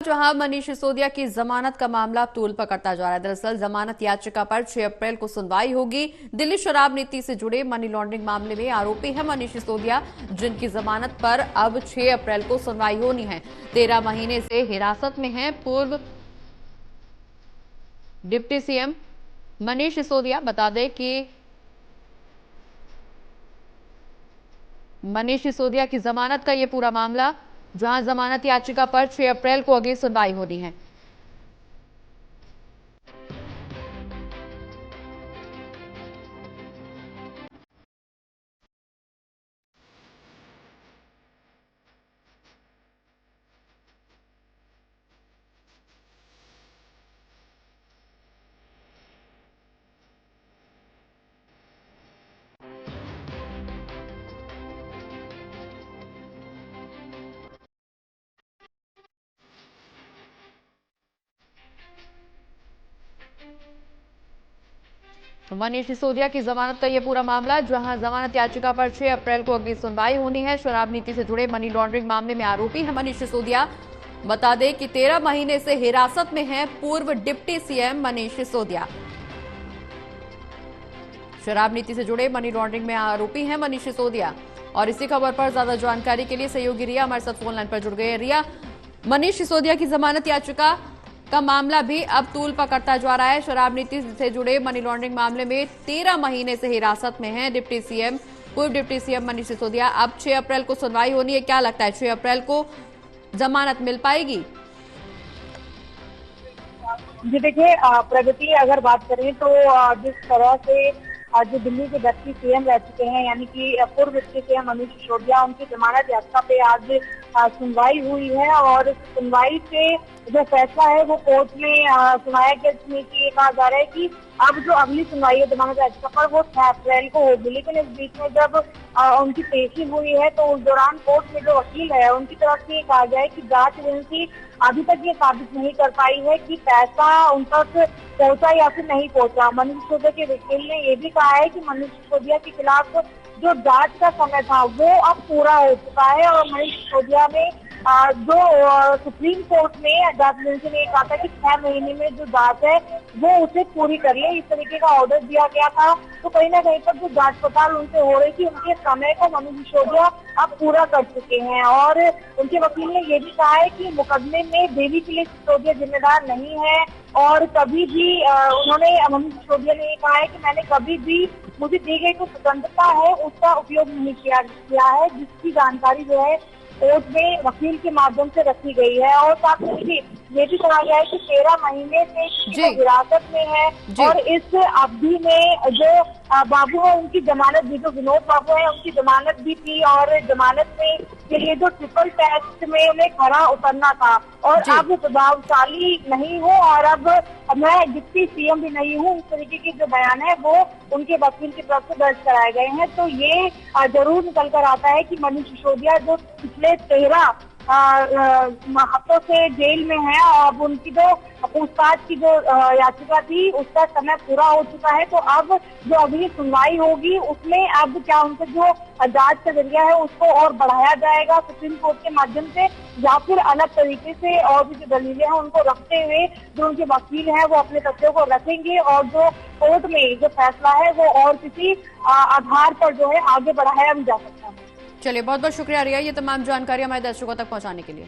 जहां मनीष सिसोदिया की जमानत का मामला तूल पकड़ता जा रहा है। दरअसल जमानत याचिका पर 6 अप्रैल को सुनवाई होगी। दिल्ली शराब नीति से जुड़े मनी लॉन्ड्रिंग मामले में आरोपी है मनीष सिसोदिया, जिनकी जमानत पर अब 6 अप्रैल को सुनवाई होनी है। 13 महीने से हिरासत में है पूर्व डिप्टी सीएम मनीष सिसोदिया। बता दें कि मनीष सिसोदिया की जमानत का यह पूरा मामला, जहां जमानत याचिका पर 6 अप्रैल को अगली सुनवाई होनी है। मनीष सिसोदिया की जमानत का यह पूरा मामला, जहां जमानत याचिका पर 6 अप्रैल को अगली सुनवाई होनी है। शराब नीति से जुड़े मनी लॉन्ड्रिंग मामले में आरोपी है मनीष सिसोदिया। बता दें कि 13 महीने से हिरासत में है पूर्व डिप्टी सीएम मनीष सिसोदिया। शराब नीति से जुड़े मनी लॉन्ड्रिंग में आरोपी है मनीष सिसोदिया। और इसी खबर पर ज्यादा जानकारी के लिए सहयोगी रिया हमारे साथ फोन लाइन पर जुड़ गए। रिया, मनीष सिसोदिया की जमानत याचिका का मामला भी अब तूल पकड़ता जा रहा है। शराब नीति से जुड़े मनी लॉन्ड्रिंग मामले में 13 महीने से हिरासत में है डिप्टी सीएम पूर्व डिप्टी सीएम मनीष सिसोदिया। अब 6 अप्रैल को सुनवाई होनी है। क्या लगता है 6 अप्रैल को जमानत मिल पाएगी? जी देखिए, प्रगति अगर बात करें तो जिस तरह से जो दिल्ली के डिप्टी सीएम रह चुके हैं, यानी कि पूर्व डिप्टी सीएम मनीष सिसोदिया, उनकी जमानत याचिका पे आज सुनवाई हुई है। और सुनवाई से जो फैसला है वो कोर्ट में सुनाया गया, जिसमें कि ये कहा जा रहा है कि अब जो अगली सुनवाई है जमानत याचिका पर वो 6 अप्रैल को होगी। लेकिन इस बीच में जब उनकी पेशी हुई है तो उस दौरान कोर्ट में जो वकील है उनकी तरफ से कहा गया है कि जांच एजेंसी अभी तक ये साबित नहीं कर पाई है कि पैसा उन तक पहुंचा या फिर नहीं पहुंचा। मनीष सिसोदिया के वकील ने ये भी कहा है कि मनीष सिसोदिया के खिलाफ जो जांच का समय था वो अब पूरा हो चुका है। और मनीष सिसोदिया ने जो सुप्रीम कोर्ट में जांच एजेंसी ने कहा था कि 6 महीने में जो जांच है वो उसे पूरी कर ले, इस तरीके का ऑर्डर दिया गया था। तो कहीं ना कहीं पर जो जांच पड़ताल उनसे हो रही थी, उनके समय को मनीष सिसोदिया अब पूरा कर चुके हैं। और उनके वकील ने ये भी कहा है कि मुकदमे में देरी के लिए सिसोदिया जिम्मेदार नहीं है। और कभी भी उन्होंने मनीष सिसोदिया ने ये कहा है कि मैंने कभी भी मुझे दी गई जो स्वतंत्रता है उसका उपयोग नहीं किया है, जिसकी जानकारी जो है कोर्ट में वकील के माध्यम से रखी गई है। और साथ ही ये भी कहा गया है कि 13 महीने से हिरासत में है और इस अवधि में जो बाबू है उनकी जमानत भी, जो विनोद बाबू है उनकी जमानत भी थी। और जमानत में के लिए जो ट्रिपल टेस्ट में उन्हें खरा उतरना था। और अब प्रभावशाली नहीं हूँ और अब मैं डिप्टी सीएम भी नहीं हूँ, इस तरीके के जो बयान है वो उनके वकील की तरफ से दर्ज कराए गए हैं। तो ये जरूर निकल कर आता है कि मनीष सिसोदिया जो पिछले 13 हफ्तों से जेल में है, अब उनकी जो पूछताछ की जो याचिका थी उसका समय पूरा हो चुका है। तो अब जो अगली सुनवाई होगी उसमें अब क्या उनसे जो जांच का जरिया है उसको और बढ़ाया जाएगा सुप्रीम कोर्ट के माध्यम से, या फिर अलग तरीके से और भी जो दलीलें हैं उनको रखते हुए जो उनके वकील हैं वो अपने तथ्यों को रखेंगे और जो कोर्ट में जो फैसला है वो और किसी आधार पर जो है आगे बढ़ाया भी जा सकता है। चलिए, बहुत बहुत शुक्रिया रिया, ये तमाम जानकारी हमारे दर्शकों तक पहुंचाने के लिए।